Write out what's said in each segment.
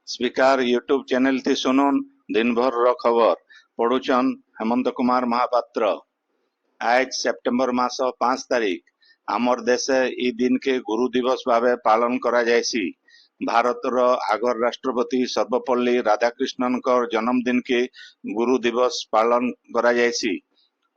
Speaker YouTube channel थी सुनुन दिन भर रो खबर पढ़ुचन हेमंत कुमार महापात्र। आज सेप्टेम्बर मास 5 तारीख आमर देशे ई दिन के गुरु दिवस भावे पालन करा जायसी। भारतर आगर राष्ट्रपति सर्वपल्ली राधाकृष्णन जन्मदिन के गुरु दिवस पालन करा जायसी।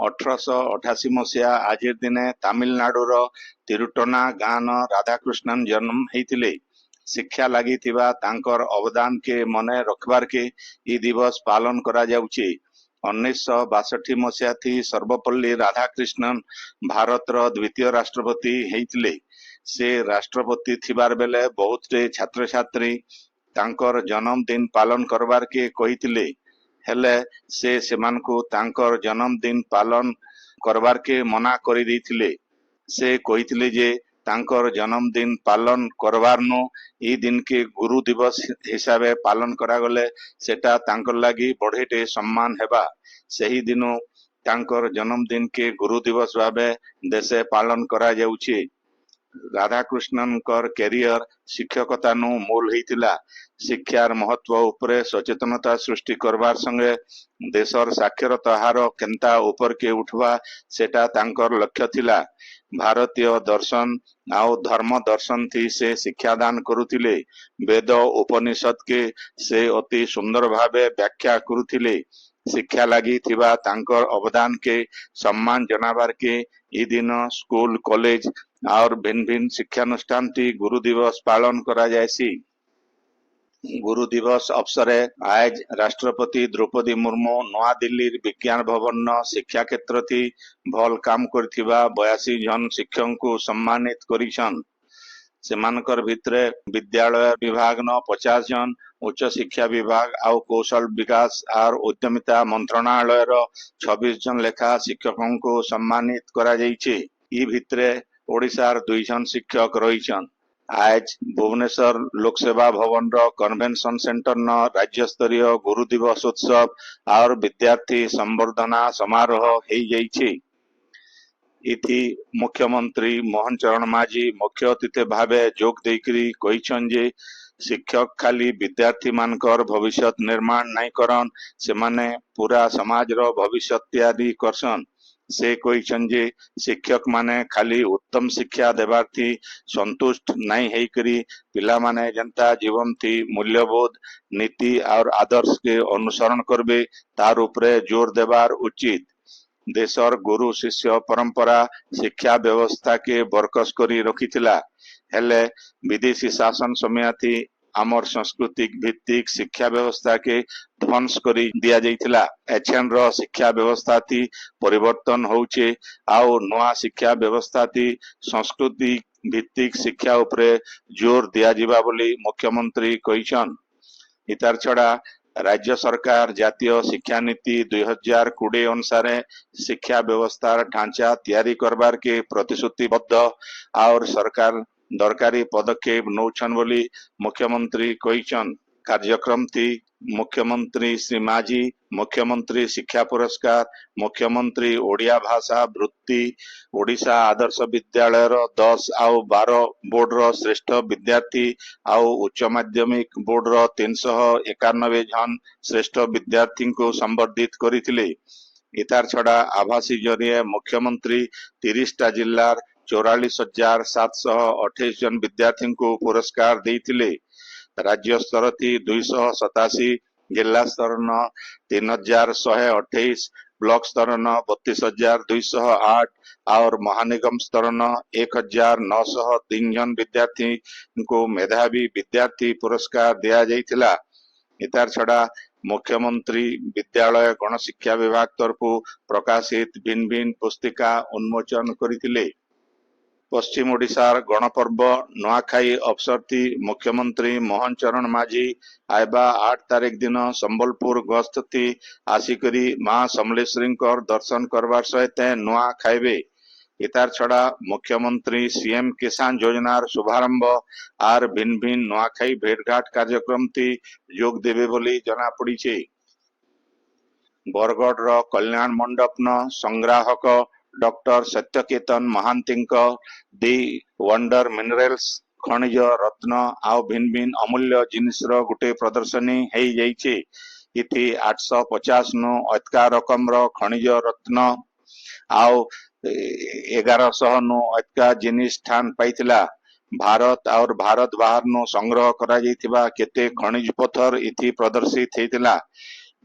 1888 मसीहा आज दिने तमिलनाडुर तिरुटना गाँ न राधाकृष्णन जन्म होइतिले। शिक्षा लगी तांकर अवदान के मने रखबार के ई दिवस पालन करा जाउची। 1962 मसीहा थी सर्वपल्ली राधाकृष्णन भारतर द्वितीय राष्ट्रपति होइतिले। से राष्ट्रपति थिबार बेले बहुत छात्र छात्री तांकर जन्मदिन पालन करबार के कहितिले, हेले से सेमानकु तांकर जन्मदिन पालन करबार के मना करि दैथिले। से कहितिले जे तांकर जन्मदिन पालन करबार नु ई दिन के गुरु दिवस हिसाबे पालन करागले सेटा तांकर लागी बढ़ेटे सम्मान हेबा। सही दिनो तांकर जन्मदिन के गुरु दिवस भावे देशे पालन करा जाउछि। राधाकृष्णन कैरियर शिक्षकता नु मूल होइतिला। शिक्षार महत्व उपरे सचेतनता सृष्टि करबार संगे देशर साक्षरता हार केंता ऊपर के उठवा सेटा तांकर लक्ष्य थिला। भारतीय दर्शन आउ धर्म दर्शन थी से शिक्षादान करुथिले। वेद उपनिषद के से अति सुंदर भावे व्याख्या करुथिले। शिक्षा लगी थिबा तांकर अवदान के सम्मान जनाबार के ई दिन स्कूल कॉलेज और भिन्न भिन्न शिक्षानुष्ठान थी गुरु दिवस पालन करा जायसी। गुरु दिवस अवसरे आज राष्ट्रपति द्रौपदी मुर्मू नवा दिल्ली विज्ञान भवन न शिक्षा क्षेत्र थी भल काम करथिबा 82 जन शिक्षक को सम्मानित करिछन। सेमानकर भितरे विद्यालय विभाग न 50 जन, उच्च शिक्षा विभाग आउ कौशल विकास और उद्यमिता मंत्रणालय 26 जन लेखा शिक्षकों को सम्मानित करा जाइछे। ई भितरे ओडिशार 2 जन शिक्षक रहिछन। आज भुवनेश्वर लोकसेवा भवन कन्वेंशन सेंटर न राज्य स्तरीय गुरु दिवस उत्सव और विद्यार्थी संवर्धना समारोह हो जाइछे। इति मुख्यमंत्री मोहन चरण माझी मुख्य अतिथि भावे जोग देकरी कहिछन जे शिक्षक खाली विद्यार्थी मानकर भविष्य निर्माण नहीं करन, से माने पूरा समाज रो भविष्य तैयारी करसन। से कहिछन जे शिक्षक माने खाली उत्तम शिक्षा देबार थी संतुष्ट नहीं है करी पिला माने जनता जीवन थी मूल्यबोध नीति और आदर्श के अनुसरण करबे तार उपरे जोर देबार उचित। देशर गुरु शिष्य परंपरा शिक्षा व्यवस्था के बरकस करी रखिथिला, हेले विदेशी शासन समय थी आमर सांस्कृतिक भित्तिक शिक्षा व्यवस्था के ध्वंस करी दिया जाइथिला। एछन रो शिक्षा व्यवस्था थी परिवर्तन होउचे आउ नवा शिक्षा व्यवस्था थी सांस्कृतिक भित्तिक शिक्षा उपरे जोर दिया जिबा बोली मुख्यमंत्री कहिछन। इतार छड़ा राज्य सरकार जातीय शिक्षा नीति 2020 अनुसार शिक्षा व्यवस्था ढांचा तैयारी करबार के प्रतिश्रुतिबद्ध और सरकार दरकारी पदक्षेप नौछन बोली मुख्यमंत्री कहिछन। कार्यक्रम थी मुख्यमंत्री श्री माझी मुख्यमंत्री शिक्षा पुरस्कार, मुख्यमंत्री ओडिया भाषा वृत्ति, ओडिशा आदर्श विद्यालय 10 आउ 12 बोर्ड रो श्रेष्ठ विद्यार्थी आउ उच्च माध्यमिक बोर्ड रो 391 जन श्रेष्ठ विद्यार्थी को संबर्धित करिथिले। इतार छड़ा आभासी जरिए मुख्यमंत्री 30टा जिल्लार 44,728 जन विद्यार्थी को पुरस्कार देइथिले। राज्य स्तर थी 287, जिला स्तर न 3,128, ब्लॉक स्तर न 32,208 और महानिगम स्तर न 1,903 जन विद्यार्थी को मेधावी विद्यार्थी पुरस्कार दिया जाइथिला। इतार छड़ा मुख्यमंत्री विद्यालय गण शिक्षा विभाग तरफु प्रकाशित भिन्न भिन्न पुस्तिका उन्मोचन करिथिले। पश्चिम ओडिशार गणपर्व नुआखाई अवसर थी मुख्यमंत्री मोहन चरण माझी आयबा 8 तारीख दिन संबलपुर गस्त थी आसिकरी मां समलेश्वरी दर्शन करवार सहित नुआ खाइबे। इतार छड़ा मुख्यमंत्री सीएम किसान योजनार शुभारंभ और भिन्न भिन्न नुआखाई भेटघाट कार्यक्रम थी जोग देवे बोली जना पड़ी। बरगढ़ कल्याण मंडप न संग्राहक डॉक्टर सत्यकेतन महांती दी वंडर मिनरल्स खनिज रत्न आउ भिन्न भिन्न अमूल्य जिनिसर गुटे प्रदर्शनी हो जाइए। इति 850 नु अतका रकम खनिज रत्न आउ 1100 नु अतका जिनिस स्थान पाइथिला। भारत और भारत बाहर नु संग्रह करा जाइथिबा केते खनिज पत्थर इति प्रदर्शित हेतिला।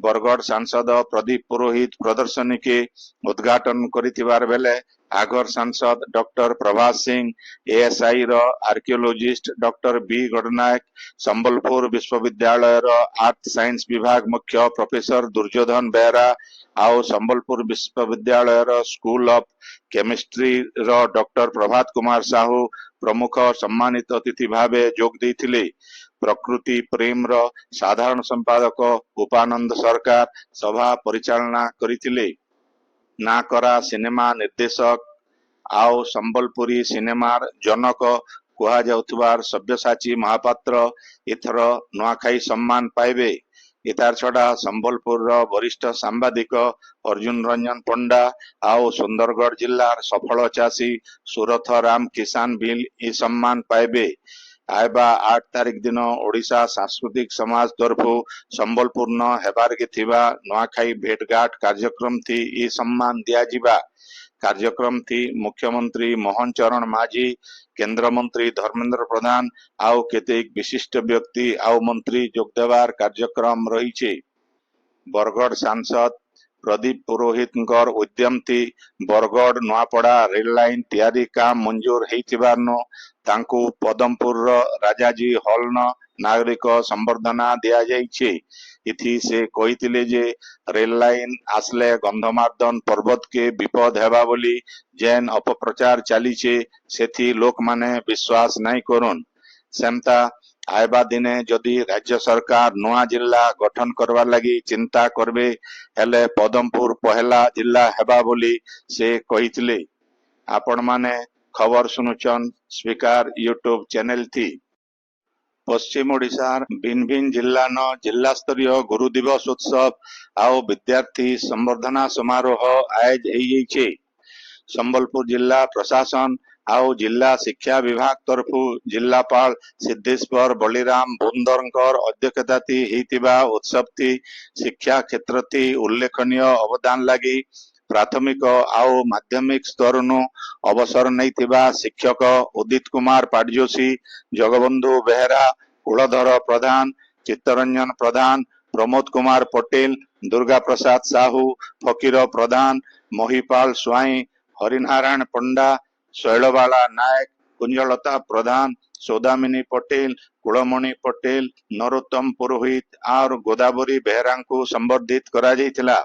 बरगढ़ सांसद प्रदीप पुरोहित प्रदर्शनी के उद्घाटन करिथिबार बेले आगर सांसद डॉक्टर प्रभात सिंह, एएसआई रो archaeologist doctor B Gananayak, Sambalpur विश्वविद्यालय रो आर्थ साइंस विभाग मुख्य प्रोफेसर दुर्योधन बेहरा आउ संबलपुर विश्वविद्यालय रो स्कूल ऑफ केमिस्ट्री रो डॉक्टर प्रभात कुमार साहू प्रमुख सम्मानित अतिथि भावे जोग देथिले। प्रकृति प्रेम रो साधारण संपादक उपानंद सरकार सभा परिचालना करिथिले। नाकरा सिनेमा निर्देशक आउ संबलपुरी सिनेमार जनक कुहा जाउथबार सब्यसाची महापात्र इथर नुआखाई सम्मान पाइबे। इतार छड़ा संबलपुर वरिष्ठ सांबादिक अर्जुन रंजन पंडा आउ सुंदरगढ़ जिल्लार सफल चाषी सुरथ राम किसान बिल इ सम्मान पाइबे। आयबा 8 तारिख दिन ओडिशा सांस्कृतिक समाज तरफु संबलपुर न हेबार के थिबा नुआखाई भेटघाट कार्यक्रम थी इ सम्मान दिया जिबा। कार्यक्रम थी मुख्यमंत्री मोहन चरण माझी, केंद्र मंत्री धर्मेंद्र प्रधान आउ केतेक विशिष्ट व्यक्ति आउ मंत्री जोग देवार कार्यक्रम रही। बरगढ़ सांसद प्रदीप पुरोहित उद्यम थी बरगढ़ नुआपड़ा रेल लाइन तैयारी काम मंजूर होइथिबारनो तांकु पदमपुर राजाजी हॉल न नागरिक संबर्धना दिया जाइछे। इथि से कहिथिले जे रेल लाइन आसले गंधमार्दन पर्वत के विपद हेबा बोली जेन अपप्रचार चलीछे सेथि लोक माने विश्वास नहीं करुन। सेमता आयबा दिने जदि राज्य सरकार नुआ जिला गठन करवा लगी चिंता करबे हेले पदमपुर पहला जिला हेबा बोली से कहिथिले। आपण माने खबर सुनुचन स्पीकर यूट्यूब चैनल थी। पश्चिम ओडिशार भिन्न भिन्न जिला न जिला स्तरीय गुरु दिवस उत्सव आउ विद्यार्थी संबर्धना समारोह आयोज होइछे। संबलपुर जिला प्रशासन आउ जिला शिक्षा विभाग तरफु जिलापाल सिद्धेश्वर बलिराम बुंदरकर अध्यक्षता होइतिबा उत्सव थी शिक्षा क्षेत्र थी उल्लेखनीय अवदान लगी प्राथमिक आउ माध्यमिक स्तर नु अवसर नैथिबा शिक्षक उदित कुमार पाटजोशी, जगबंधु बेहरा, कुलधर प्रधान, चित्तरंजन प्रधान, प्रमोद कुमार पटेल, दुर्गा प्रसाद साहू, फकीर प्रधान, मोहिपाल स्वाई, हरिनारायण पंडा, शैलबाला नायक, कुंजलता प्रधान, सौदामिनी पटेल, कुलमणि पटेल, नरोत्तम पुरोहित और गोदावरी बेहरा को संबर्धित करा जाइथिला।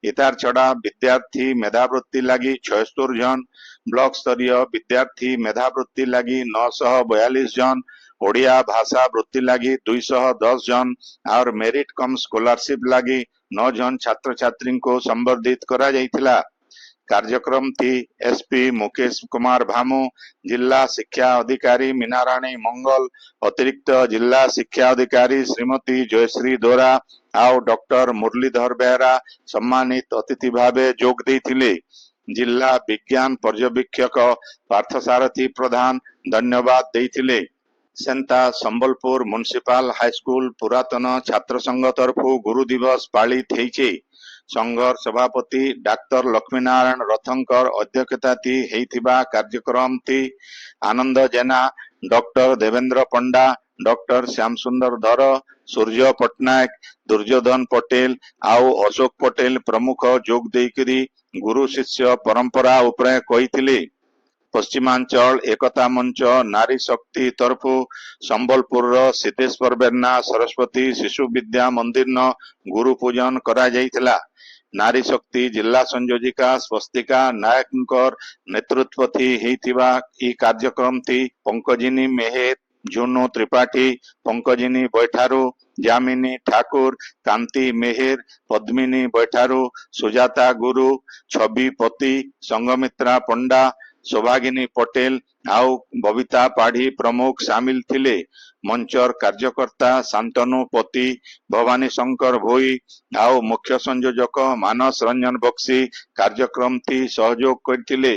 इतार छड़ा विद्यार्थी मेधावृत्ति लगी 76 जन, ब्लॉक स्तरीय विद्यार्थी मेधावृत्ति लगी 942 जन, ओडिया भाषा वृत्ति लगी 210 जन और मेरिट कम स्कॉलरशिप लगी 9 जन छात्र छात्री को संबर्धित करा जाइथिला। कार्यक्रम थी एसपी मुकेश कुमार भामू, जिला शिक्षा अधिकारी मीनाराणी मंगल, अतिरिक्त जिला शिक्षा अधिकारी श्रीमती जयश्री दोरा आउ डॉक्टर मुरलीधर बेहरा सम्मानित अतिथि भावे जोग देथिले। जिला विज्ञान पर्यवेक्षक पार्थसारथी प्रधान धन्यवाद देथिले। सेंता संबलपुर म्युनिसिपल हाईस्कूल पुरातन छात्र संघ तरफु गुरु दिवस पालित होइछे। संघर सभापति डाक्टर लक्ष्मीनारायण रथंकर अध्यक्षता थी हेइथिबा कार्यक्रम थी आनंद जेना, डॉक्टर देवेंद्र पंडा, डॉक्टर श्याम सुंदर धर, सूर्य पटनायक, दुर्योधन पटेल आउ अशोक पटेल प्रमुख जोग देकरी गुरु शिष्य परंपरा उपरे कहिथिले। पश्चिमांचल एकता मंच नारी शक्ति तरफु संबलपुर सिद्धेश्वर बेरना सरस्वती शिशु विद्या मंदिर न गुरु पूजन करा जाइथिला। नारी शक्ति जिला संयोजिका स्वस्तिका नायककर नेतृत्व थी हेइथिबा ई कार्यक्रम थी पंकजिनी मेहेर, जुनू त्रिपाठी, पंकजिनी बैठारू, जामिनी ठाकुर, कांति मेहेर, पद्मिनी बैठारू, सुजाता गुरु, छवि पति, संगमित्रा पंडा, सौभागिनी पटेल आउ बबिता पाढ़ी प्रमुख शामिल थिले। मंचर कार्यकर्ता शांतनु पति, भवानी शंकर भोई आउ मुख्य संयोजक मानस रंजन बक्सी कार्यक्रम थी सहयोग करथिले।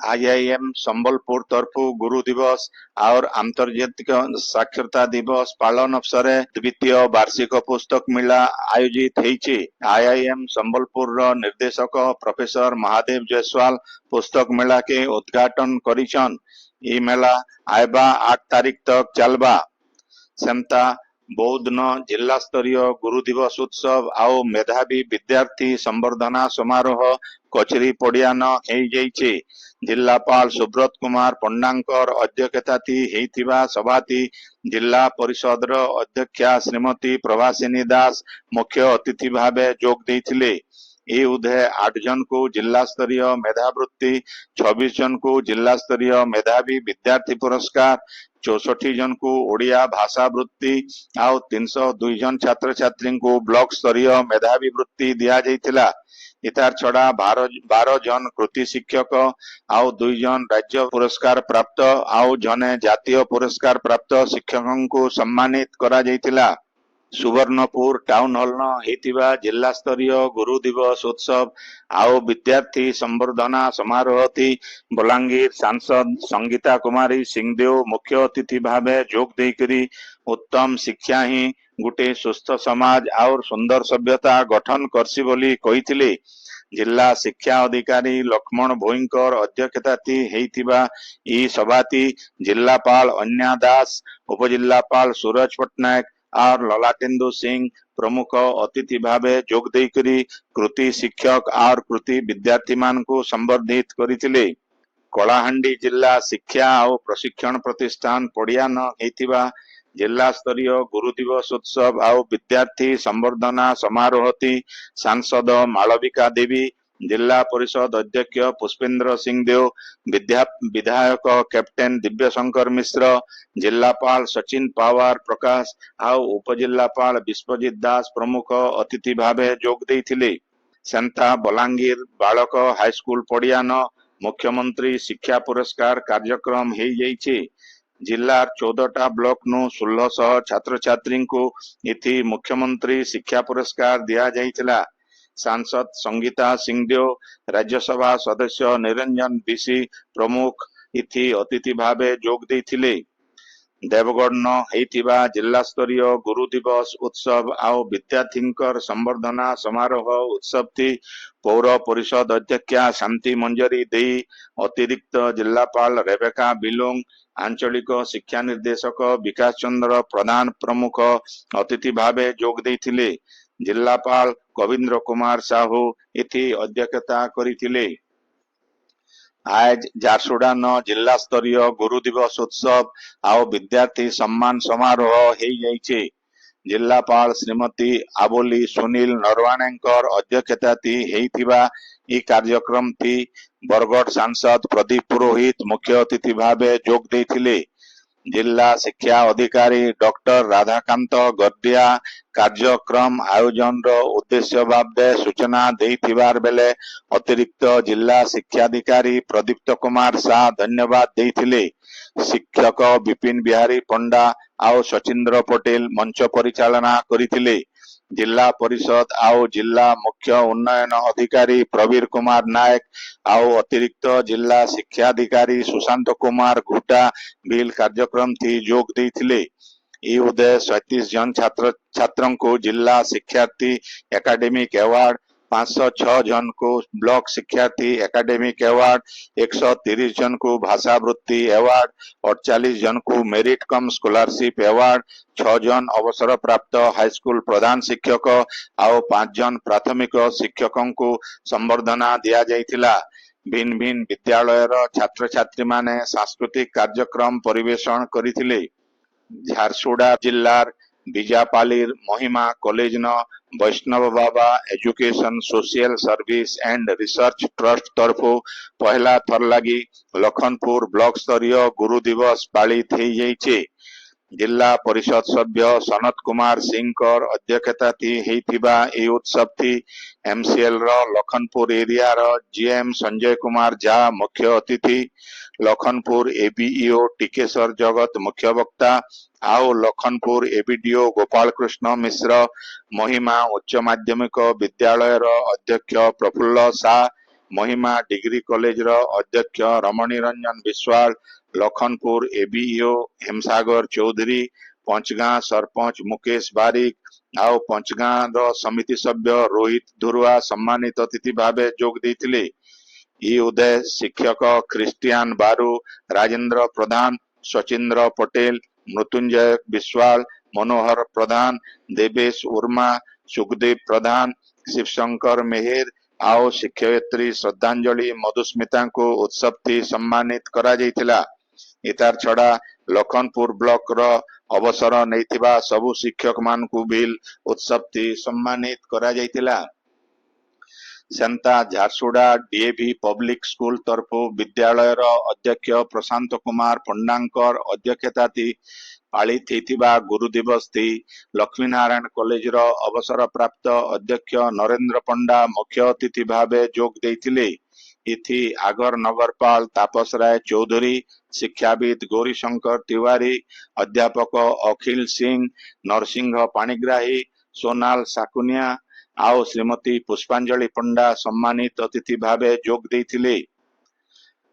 आईआईएम संबलपुर तरफु गुरु दिवस और आंतर्जातिक साक्षरता दिवस पालन अवसर द्वितीय वार्षिक पुस्तक मेला आयोजित होईछि। आईआईएम संबलपुर निर्देशक प्रोफेसर महादेव जयसवाल पुस्तक मेला के उद्घाटन करिछन। ई मेला आयबा 8 तारीख तक चलबा। सेमता बौद्ध जिला स्तरीय गुरु दिवस उत्सव आउ मेधावी विद्यार्थी संवर्धना समारोह कचेरी पड़िया न होईଯାଇଛି। जिलापाल सुब्रत कुमार पंडांकर अध्यक्षताथी हेइथिबा सभाथी जिला परिषद अध्यक्षा श्रीमती प्रभासिनी दास मुख्य अतिथि भावे जोग देइथिले। ए उदय 8 जन को जिला स्तरीय मेधावृत्ति, 26 जन को जिला स्तरीय मेधावी विद्यार्थी पुरस्कार, 64 जन को ओडिया भाषा वृत्ति आउ 302 जन छात्र छात्री को ब्लॉक स्तरीय मेधावी वृत्ति दिया जाइथिला। इतार छड़ा 12 जन कृति शिक्षक आउ 2 जन राज्य पुरस्कार प्राप्त आउ जने जातीय पुरस्कार प्राप्त शिक्षकों को सम्मानित करा जाइथिला। सुवर्णपुर टाउन हॉल न हेतिबा जिला स्तरीय गुरु दिवस उत्सव आउ विद्यार्थी संवर्धना समारोह थी बलांगीर सांसद संगीता कुमारी सिंहदेव मुख्य अतिथि भावे जोग देकरी उत्तम शिक्षा ही गुटे सुस्थ समाज और सुंदर सभ्यता गठन करसी बोली कहिथिले। जिला शिक्षा अधिकारी लक्ष्मण भोईकर अध्यक्षताथी हेइथिबा ई सभाथी जिलापाल अन्या दास, उपजिलापाल सूरज पटनायक और ललाटेन्दु सिंह प्रमुख अतिथि भावे जोग देकरी कृति शिक्षक और कृति विद्यार्थी मान को संबर्धित करिथिले। कलाहांडी जिला शिक्षा और प्रशिक्षण प्रतिष्ठान पड़िया न हेतिबा जिला स्तरीय गुरु दिवस उत्सव और विद्यार्थी संवर्धना समारोह थी सांसद मालविका देवी, जिला परिषद अध्यक्ष पुष्पेंद्र सिंह देव, विधायक कैप्टेन दिव्यशंकर मिश्र, जिलापाल सचिन पावार प्रकाश और उपजिलापाल विश्वजित दास प्रमुख अतिथि भावे जोग देइथिले। सेंथा बलांगीर बालक हाईस्कूल पड़िया न मुख्यमंत्री शिक्षा पुरस्कार कार्यक्रम हो जाइए। जिलार 14टा ब्लॉक नु 1600 छात्र छात्री को इथि मुख्यमंत्री शिक्षा पुरस्कार दिया जाइथिला। सांसद संगीता सिंहदेव, राज्यसभा सदस्य निरंजन बीसी प्रमुख इथि अतिथि भावे जोग देइथिले। देवगढ़ न हेतिबा जिला स्तरीय गुरु दिवस उत्सव आउ विद्यार्थींकर संवर्धना समारोह उत्सव थी पौर परिषद अध्यक्षा शांति मंजरी देई, अतिरिक्त जिलापाल रेबेका बिलोंग, आंचलिक शिक्षा निर्देशक विकास चंद्र प्रधान प्रमुख अतिथि भावे जोग देइथिले। जिलापाल कविंद्र कुमार साहू इथि अध्यक्षता करिथिले। आज झारसुगुड़ा न जिला स्तरीय गुरु दिवस उत्सव आउ विद्यार्थी सम्मान समारोह हो जाइए। जिलापाल श्रीमती आबोली सुनील नरवाणेकर अध्यक्षता हेइथिबा ई कार्यक्रम थी बरगढ़ सांसद प्रदीप पुरोहित मुख्य अतिथि भावे जोग देइथिले। जिला शिक्षा अधिकारी डॉक्टर राधाकांत गद्दिया कार्यक्रम आयोजन रो उद्देश्य बाबदे सूचना देइथिबार बेले अतिरिक्त जिला शिक्षाधिकारी प्रदीप्त कुमार शाह धन्यवाद देइथिले। शिक्षक विपिन बिहारी पंडा आउ सचिंद्र पटेल मंच परिचालना करिथिले। जिला परिषद आउ जिला मुख्य उन्नयन अधिकारी प्रवीर कुमार नायक आउ अतिरिक्त जिला शिक्षाधिकारी सुशांत कुमार घुटा बिल कार्यक्रम थी जोग देइथिले। ई उदय 37 जन छात्र छात्रों को जिला शिक्षार्थी एकेडमिक अवार्ड, 506 जन को ब्लॉक शिक्षार्थी एकेडमिक अवार्ड, 130 जन को भाषा वृत्ति अवार्ड, 48 जन को मेरिट कम स्कॉलरशिप अवार्ड, 6 जन अवसर प्राप्त हाईस्कूल प्रधान शिक्षक और 5 जन प्राथमिक शिक्षकों को संबर्धना दिया जाइथिला। भिन्न भिन्न विद्यालय छात्र छात्री माने सांस्कृतिक कार्यक्रम परिवेषण करिथिले। झारसुगुड़ा जिल्लार बीजापालीर महिमा कॉलेज न Vaishnav Baba education social service and research trust तरफो पहला थर लगी लखनपुर ब्लॉक स्तरीय गुरु दिवस पालित हो जाइए। जिला परिषद सभ्य सनत कुमार सिंह अध्यक्षता थी उत्सव थी MCL Lakhanpur area GM Sanjay Kumar Jha मुख्य अतिथि, लखनपुर एबीईओ टिकेश्वर जगत मुख्य वक्ता आउ लखनपुर एबीडीओ गोपाल कृष्ण मिश्र, महिमा उच्च माध्यमिक विद्यालय अध्यक्ष प्रफुल्ल शाह, महिमा डिग्री कॉलेज रो अध्यक्ष रमणी रंजन विश्वाल, लखनपुर एबीईओ हेमसागर चौधरी, पंचगां सरपंच मुकेश बारिक आउ पंचगां रो समिति सभ्य रोहित धुरुआ सम्मानित अतिथि भावे जोग देथिले। ई उदय शिक्षक ख्रिस्टियान बारू, राजेंद्र प्रधान, सचिंद्र पटेल, मृत्युंजय विश्वाल, मनोहर प्रधान, देवेश उर्मा, सुखदेव प्रधान, शिवशंकर मेहेर आउ शिक्षयित्री श्रद्धांजलि मधुस्मिता को उत्सव थी सम्मानित करा जायतिला। इतार छड़ा लखनपुर ब्लॉक रो अवसर नैथिबा सबु शिक्षक मान को बिल उत्सव थी सम्मानित करा जायतिला। सेंता झारसुड़ा डीएवी पब्लिक स्कूल तरफु विद्यालय रो अध्यक्ष प्रशांत कुमार पंडांकर अध्यक्षता थी पालित हेतिबा गुरु दिवस थी लक्ष्मीनारायण कॉलेज रो अवसर प्राप्त अध्यक्ष नरेंद्र पंडा मुख्य अतिथि भावे जोग देथिले। इथि आगर नगरपाल तापस राय चौधरी, शिक्षाविद गौरीशंकर तिवारी, अध्यापक अखिल सिंह, नरसिंह पाणिग्राही, सोनाल साकुनिया आउ श्रीमती पुष्पांजलि पंडा सम्मानित अतिथि भावे जोग देथिले।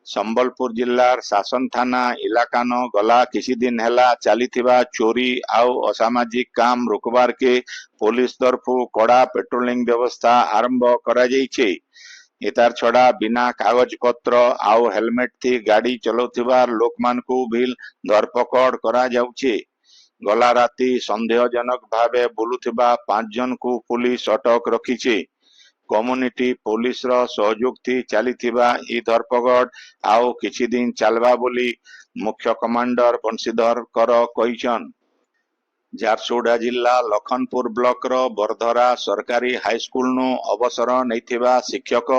संबलपुर जिल्लार शासन थाना इलाकान गला किसी दिन हेला चलीथिबा चोरी आउ असामाजिक काम रोकबार के पुलिस तरफु कड़ा पेट्रोलिंग व्यवस्था आरंभ करा जायछे। इतार छड़ा बिना कागज पत्र आउ हेलमेट थी गाड़ी चलाउथिबा लोक मान को भी धरपकड़ करा जाउछे। गला राती संदेहजनक भावे बुलुथिबा 5 जन को पुलिस अटक रखीछे। कम्युनिटी पुलिस रो सहयोग थी चलीथिबा ई धरपकड़ आउ किछि दिन चलबा बोली मुख्य कमांडर बंशीधर कर कहिछन। झारसुगुड़ा जिला लखनपुर ब्लॉक रो बरधरा सरकारी हाईस्कूल नु अवसर नैथिबा शिक्षक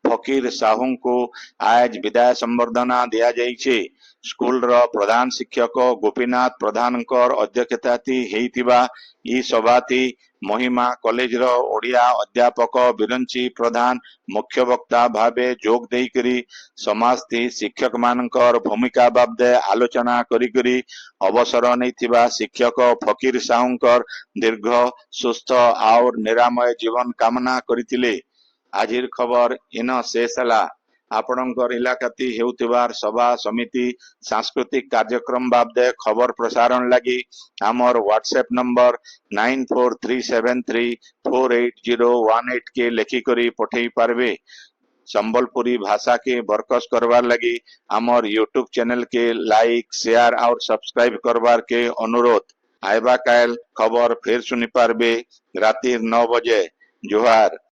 फकीर साहू को आज विदाय संबर्धना दिया जाइछे। स्कूल रो प्रधान शिक्षक गोपीनाथ प्रधानकर अध्यक्षता थी हेतिबा ई सभा थी महिमा कॉलेज रो ओडिया अध्यापक बिरंची प्रधान मुख्य वक्ता भावे जोग देकरी समाज थी शिक्षक मानकर भूमिका बाबदे आलोचना करी अवसर नैथिबा शिक्षक फकीर साहूकर दीर्घ सुस्थ और निरामय जीवन कामना करथिले। आजिर खबर इन शेष हला। आपणकर इलाकाती हेउथिबार सभा समिति सांस्कृतिक कार्यक्रम बाबदे खबर प्रसारण लगी आमर व्हाट्सएप नंबर 9437348018 के लेखिकरी पठेई पारबे। संबलपुरी भाषा के बरकस करवार लगी आमर यूट्यूब चैनल के लाइक शेयर और सब्सक्राइब करवार के अनुरोध। आइबा काल खबर फिर सुनी पारबे रातिर 9 बजे। जोहार।